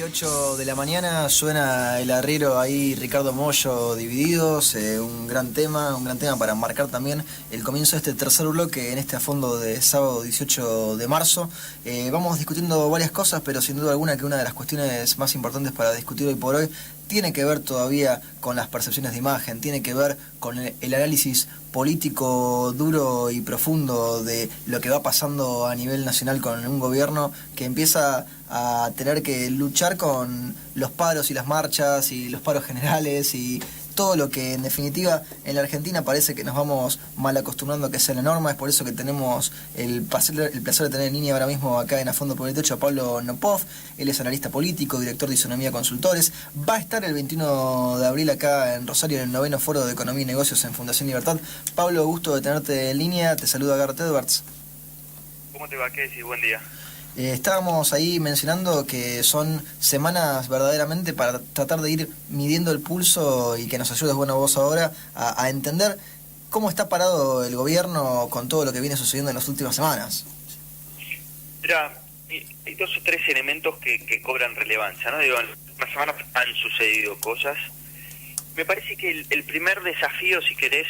8 de la mañana suena el arriero ahí, Ricardo Mollo, Divididos, un gran tema para marcar también el comienzo de este tercer bloque en este a fondo de sábado 18 de marzo. Vamos discutiendo varias cosas, pero sin duda alguna que una de las cuestiones más importantes para discutir hoy por hoy tiene que ver todavía con las percepciones de imagen, tiene que ver con el análisis político duro y profundo de lo que va pasando a nivel nacional con un gobierno que empieza a tener que luchar con los paros y las marchas y los paros generales y todo lo que en definitiva en la Argentina parece que nos vamos mal acostumbrando a que sea la norma. Es por eso que tenemos el placer de tener en línea ahora mismo acá en A Fondo por el Techo a Pablo Nopov. Él es analista político, director de Isonomía Consultores. Va a estar el 21 de abril acá en Rosario en el 9º Foro de Economía y Negocios en Fundación Libertad. Pablo, gusto de tenerte en línea. Te saluda Garrett Edwards. ¿Cómo te va, Casey? Buen día. Estábamos ahí mencionando que son semanas verdaderamente para tratar de ir midiendo el pulso y que nos ayudes, bueno, vos ahora, a entender cómo está parado el gobierno con todo lo que viene sucediendo en las últimas semanas. Mira, hay dos o tres elementos que cobran relevancia, ¿no? Digo, en las últimas semanas han sucedido cosas. Me parece que el primer desafío, si querés,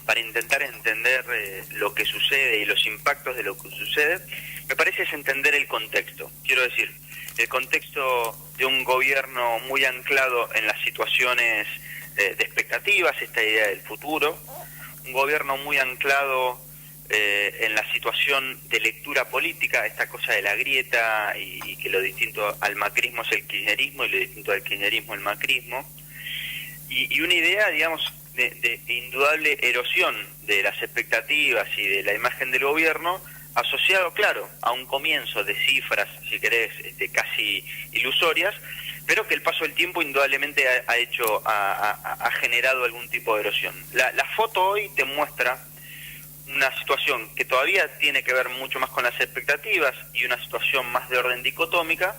para intentar entender lo que sucede y los impactos de lo que sucede, me parece es entender el contexto. Quiero decir, el contexto de un gobierno muy anclado en las situaciones de expectativas, esta idea del futuro, un gobierno muy anclado en la situación de lectura política, esta cosa de la grieta y que lo distinto al macrismo es el kirchnerismo y lo distinto al kirchnerismo el macrismo, y una idea, digamos, de indudable erosión de las expectativas y de la imagen del gobierno, asociado, claro, a un comienzo de cifras, si querés, casi ilusorias, pero que el paso del tiempo indudablemente ha generado algún tipo de erosión. La foto hoy te muestra una situación que todavía tiene que ver mucho más con las expectativas y una situación más de orden dicotómica,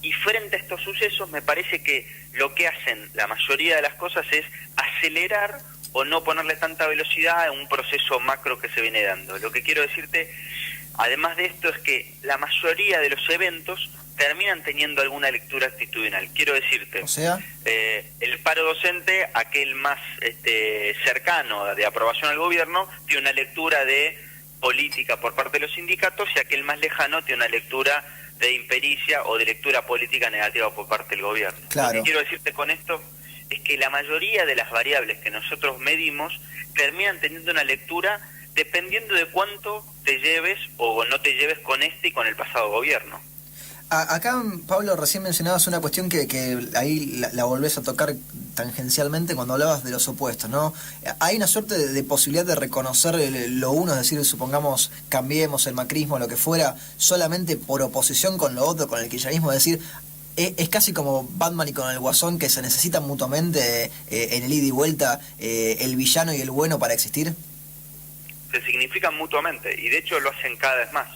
y frente a estos sucesos me parece que lo que hacen la mayoría de las cosas es acelerar o no ponerle tanta velocidad a un proceso macro que se viene dando. Lo que quiero decirte, además de esto, es que la mayoría de los eventos terminan teniendo alguna lectura actitudinal. Quiero decirte, O sea, el paro docente, aquel más cercano de aprobación al gobierno, tiene una lectura de política por parte de los sindicatos, y aquel más lejano tiene una lectura de impericia o de lectura política negativa por parte del gobierno. Claro. Lo que quiero decirte con esto es que la mayoría de las variables que nosotros medimos terminan teniendo una lectura dependiendo de cuánto te lleves o no te lleves con este y con el pasado gobierno. Acá, Pablo, recién mencionabas una cuestión que ahí la volvés a tocar tangencialmente cuando hablabas de los opuestos, ¿no? Hay una suerte de posibilidad de reconocer lo uno, es decir, supongamos, cambiemos el macrismo, lo que fuera, solamente por oposición con lo otro, con el kirchnerismo, es decir, es casi como Batman y con el Guasón, que se necesitan mutuamente en el ida y vuelta el villano y el bueno para existir. Se significan mutuamente, y de hecho lo hacen cada vez más.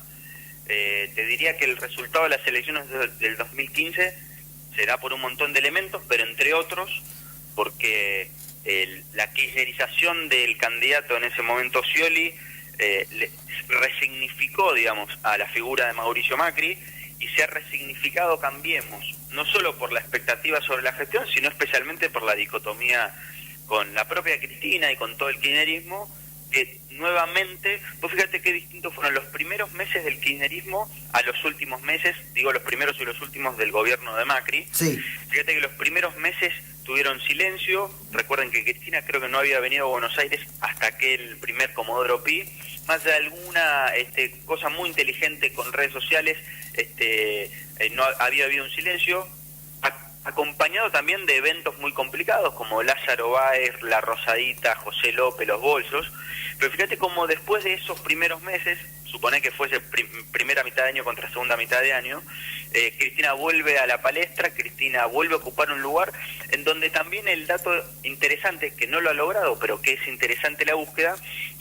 Te diría que el resultado de las elecciones del 2015 será por un montón de elementos, pero entre otros porque la kirchnerización del candidato en ese momento, Scioli, resignificó, digamos, a la figura de Mauricio Macri, y se ha resignificado Cambiemos, no solo por la expectativa sobre la gestión, sino especialmente por la dicotomía con la propia Cristina y con todo el kirchnerismo, que nuevamente, vos fíjate qué distintos fueron los primeros meses del kirchnerismo a los últimos meses, digo los primeros y los últimos del gobierno de Macri. Sí. Fíjate que los primeros meses tuvieron silencio. Recuerden que Cristina creo que no había venido a Buenos Aires hasta aquel primer Comodoro Pi, más de alguna cosa muy inteligente con redes sociales, no había habido un silencio, acompañado también de eventos muy complicados como Lázaro Báez, La Rosadita, José López, Los Bolsos. Pero fíjate cómo después de esos primeros meses, supone que fuese primera mitad de año contra segunda mitad de año, Cristina vuelve a la palestra, Cristina vuelve a ocupar un lugar en donde también el dato interesante, que no lo ha logrado, pero que es interesante la búsqueda,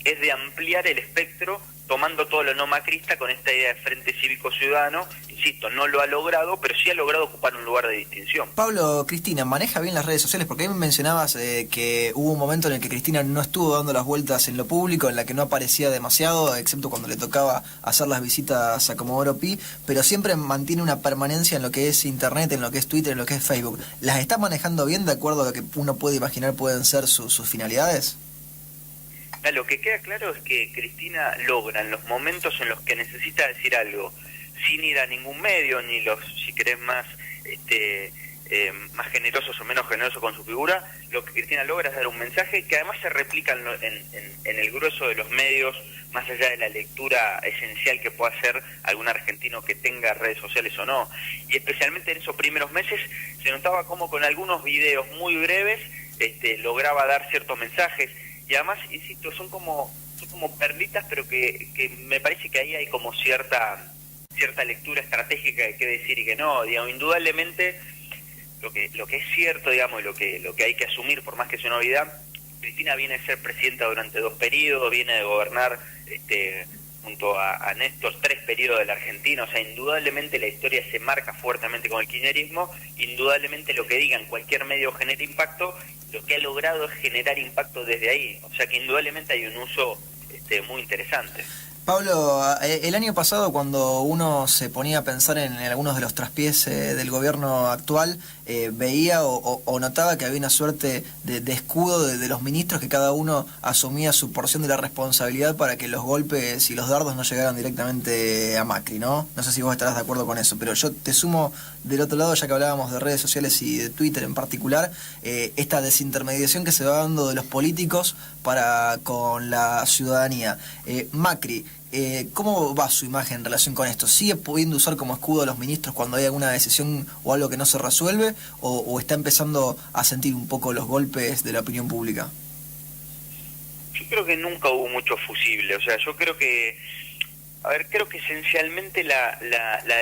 es de ampliar el espectro tomando todo lo no macrista con esta idea de Frente Cívico Ciudadano. Insisto, no lo ha logrado, pero sí ha logrado ocupar un lugar de distinción. Pablo, Cristina, ¿maneja bien las redes sociales? Porque a mí me mencionabas que hubo un momento en el que Cristina no estuvo dando las vueltas en lo público, en la que no aparecía demasiado, excepto cuando le tocaba hacer las visitas a Comodoro Pi, pero siempre mantiene una permanencia en lo que es Internet, en lo que es Twitter, en lo que es Facebook. ¿Las está manejando bien de acuerdo a lo que uno puede imaginar pueden ser sus finalidades? Lo que queda claro es que Cristina logra en los momentos en los que necesita decir algo, sin ir a ningún medio, ni los, si querés, más más generosos o menos generosos con su figura, lo que Cristina logra es dar un mensaje que además se replica en el grueso de los medios, más allá de la lectura esencial que pueda hacer algún argentino que tenga redes sociales o no. Y especialmente en esos primeros meses se notaba como con algunos videos muy breves lograba dar ciertos mensajes. Y además, insisto, son como perlitas, pero que me parece que ahí hay como cierta lectura estratégica de qué decir y qué no. Digamos, indudablemente, lo que es cierto, digamos, y lo que hay que asumir, por más que sea una novedad, Cristina viene a ser presidenta durante 2 periodos, viene de gobernar junto a Néstor 3 periodos de la Argentina. O sea, indudablemente la historia se marca fuertemente con el kirchnerismo, indudablemente lo que diga en cualquier medio genera impacto. Lo que ha logrado es generar impacto desde ahí, o sea que indudablemente hay un uso muy interesante. Pablo, el año pasado cuando uno se ponía a pensar en algunos de los traspiés del gobierno actual, veía o notaba que había una suerte de escudo de los ministros, que cada uno asumía su porción de la responsabilidad para que los golpes y los dardos no llegaran directamente a Macri, ¿no? No sé si vos estarás de acuerdo con eso, pero yo te sumo del otro lado, ya que hablábamos de redes sociales y de Twitter en particular, esta desintermediación que se va dando de los políticos para con la ciudadanía. Macri, ¿cómo va su imagen en relación con esto? ¿Sigue pudiendo usar como escudo a los ministros cuando hay alguna decisión o algo que no se resuelve? ¿O está empezando a sentir un poco los golpes de la opinión pública? Yo creo que nunca hubo mucho fusible. O sea, yo creo que... creo que esencialmente la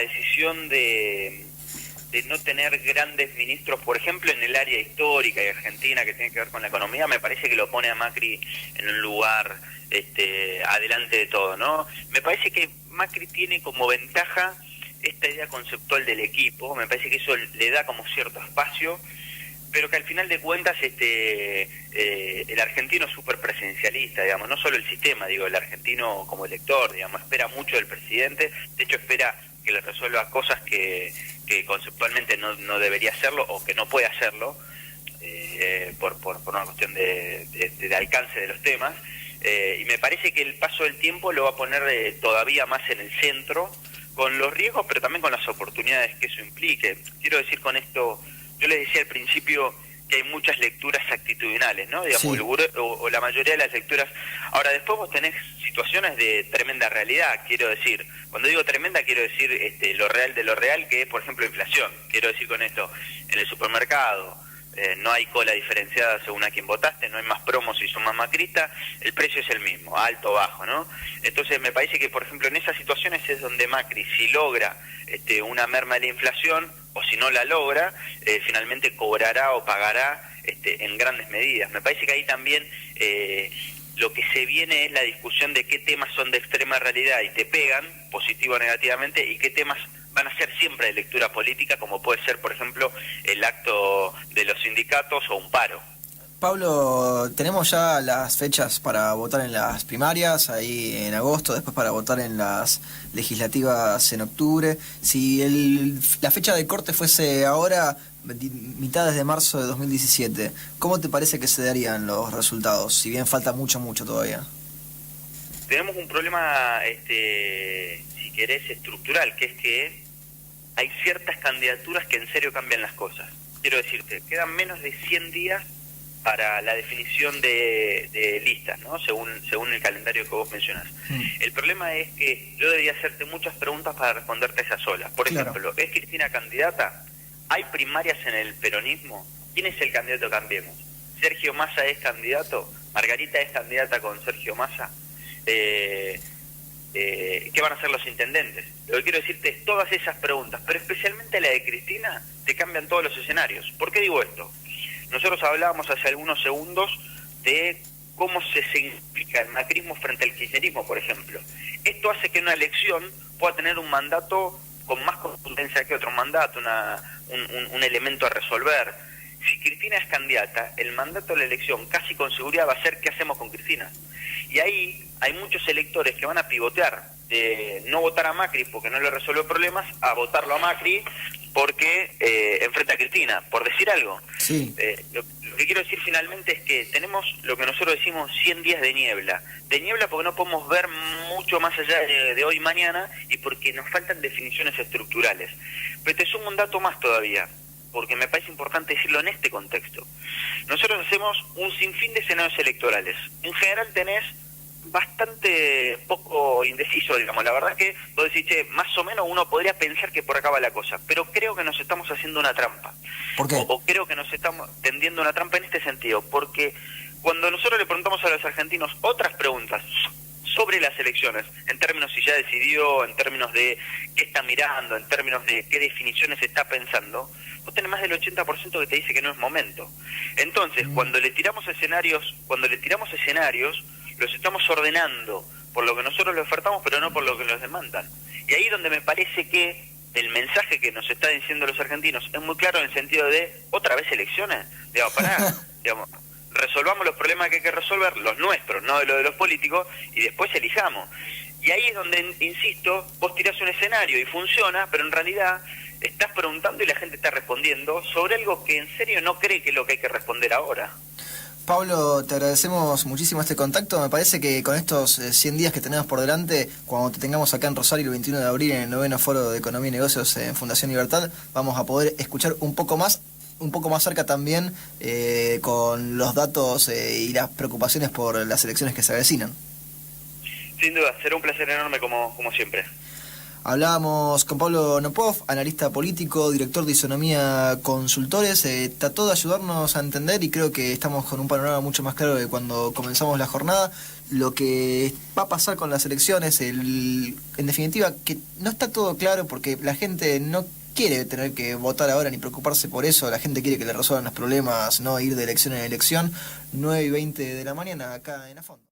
decisión de no tener grandes ministros, por ejemplo, en el área histórica y argentina que tiene que ver con la economía, me parece que lo pone a Macri en un lugar adelante de todo, ¿no? Me parece que Macri tiene como ventaja esta idea conceptual del equipo, me parece que eso le da como cierto espacio, pero que al final de cuentas el argentino es súper presencialista, digamos, no solo el sistema, digo, el argentino como elector, digamos, espera mucho del presidente, de hecho espera que le resuelva cosas que conceptualmente no debería hacerlo o que no puede hacerlo por una cuestión de alcance de los temas, y me parece que el paso del tiempo lo va a poner todavía más en el centro, con los riesgos pero también con las oportunidades que eso implique. Quiero decir con esto, yo les decía al principio que hay muchas lecturas actitudinales, ¿no? Digamos, sí. o la mayoría de las lecturas. Ahora, después vos tenés situaciones de tremenda realidad, quiero decir. Cuando digo tremenda, quiero decir lo real de lo real, que es, por ejemplo, inflación. Quiero decir con esto, en el supermercado no hay cola diferenciada según a quién votaste, no hay más promos si son más macristas, el precio es el mismo, alto o bajo, ¿no? Entonces, me parece que, por ejemplo, en esas situaciones es donde Macri, si logra una merma de la inflación, o si no la logra, finalmente cobrará o pagará en grandes medidas. Me parece que ahí también lo que se viene es la discusión de qué temas son de extrema realidad y te pegan, positivo o negativamente, y qué temas van a ser siempre de lectura política, como puede ser, por ejemplo, el acto de los sindicatos o un paro. Pablo, tenemos ya las fechas para votar en las primarias, ahí en agosto, después para votar en las legislativas en octubre. Si la fecha de corte fuese ahora, mitades de marzo de 2017, ¿cómo te parece que se darían los resultados? Si bien falta mucho todavía. Tenemos un problema, si querés, estructural, que es que hay ciertas candidaturas que en serio cambian las cosas. Quiero decirte, quedan menos de 100 días para la definición de listas, ¿no? Según el calendario que vos mencionás. El problema es que yo debería hacerte muchas preguntas para responderte a esas solas. Por ejemplo, ¿es Cristina candidata? ¿Hay primarias en el peronismo? ¿Quién es el candidato que Cambiemos? ¿Sergio Massa es candidato? ¿Margarita es candidata con Sergio Massa? ¿Qué van a hacer los intendentes? Lo que quiero decirte es todas esas preguntas, pero especialmente la de Cristina, te cambian todos los escenarios. ¿Por qué digo esto? Nosotros hablábamos hace algunos segundos de cómo se significa el macrismo frente al kirchnerismo, por ejemplo. Esto hace que una elección pueda tener un mandato con más contundencia que otro mandato, un elemento a resolver. Si Cristina es candidata, el mandato de la elección casi con seguridad va a ser qué hacemos con Cristina. Y ahí hay muchos electores que van a pivotear de no votar a Macri porque no le resuelve problemas, a votarlo a Macri porque enfrenta a Cristina, por decir algo. Sí. Lo que quiero decir finalmente es que tenemos lo que nosotros decimos 100 días de niebla. De niebla porque no podemos ver mucho más allá de hoy y mañana y porque nos faltan definiciones estructurales. Pero te sumo un dato más todavía, porque me parece importante decirlo en este contexto. Nosotros hacemos un sinfín de escenarios electorales. En general tenés bastante poco indeciso, digamos. La verdad es que vos decís, che, más o menos uno podría pensar que por acá va la cosa, pero creo que nos estamos haciendo una trampa. ¿Por qué? O creo que nos estamos tendiendo una trampa en este sentido, porque cuando nosotros le preguntamos a los argentinos otras preguntas sobre las elecciones, en términos si ya decidió, en términos de qué está mirando, en términos de qué definiciones está pensando, vos tenés más del 80% que te dice que no es momento. Entonces, cuando le tiramos escenarios, los estamos ordenando por lo que nosotros le ofertamos, pero no por lo que nos demandan. Y ahí donde me parece que el mensaje que nos está diciendo los argentinos es muy claro en el sentido de, ¿otra vez elecciones? Digamos, pará, digamos, resolvamos los problemas que hay que resolver, los nuestros, no de los de los políticos, y después elijamos. Y ahí es donde, insisto, vos tirás un escenario y funciona, pero en realidad estás preguntando y la gente está respondiendo sobre algo que en serio no cree que es lo que hay que responder ahora. Pablo, te agradecemos muchísimo este contacto. Me parece que con estos 100 días que tenemos por delante, cuando te tengamos acá en Rosario el 21 de abril en el 9º Foro de Economía y Negocios en Fundación Libertad, vamos a poder escuchar un poco más cerca también con los datos y las preocupaciones por las elecciones que se avecinan. Sin duda, será un placer enorme como siempre. Hablábamos con Pablo Nopov, analista político, director de Isonomía Consultores. Trató de ayudarnos a entender y creo que estamos con un panorama mucho más claro de cuando comenzamos la jornada. Lo que va a pasar con las elecciones, en definitiva, que no está todo claro porque la gente no quiere tener que votar ahora ni preocuparse por eso. La gente quiere que le resuelvan los problemas, no ir de elección en elección. 9:20 de la mañana acá en A Fondo.